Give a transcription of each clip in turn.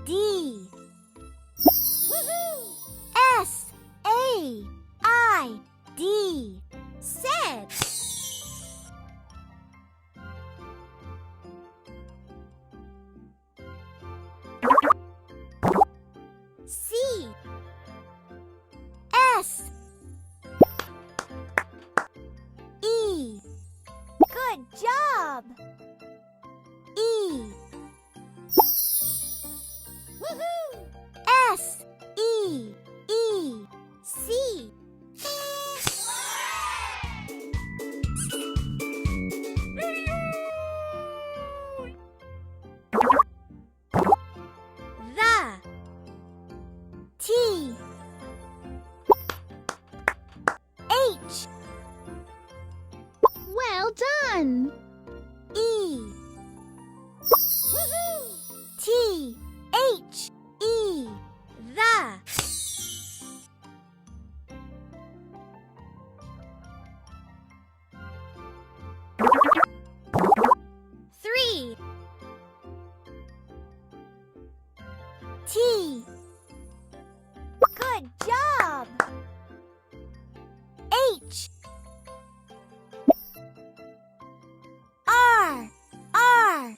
D. S-A-I-D. Sad. C. S. E. Good job. E. Woohoo! S. E. E. C. The. T. H. Well done! E. Woohoo! T. H. E. The. Three. T. Good job. H. R. R.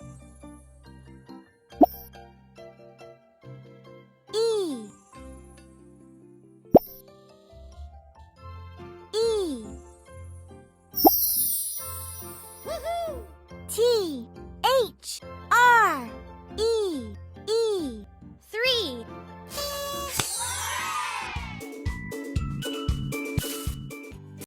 E. E. Woohoo! T. H.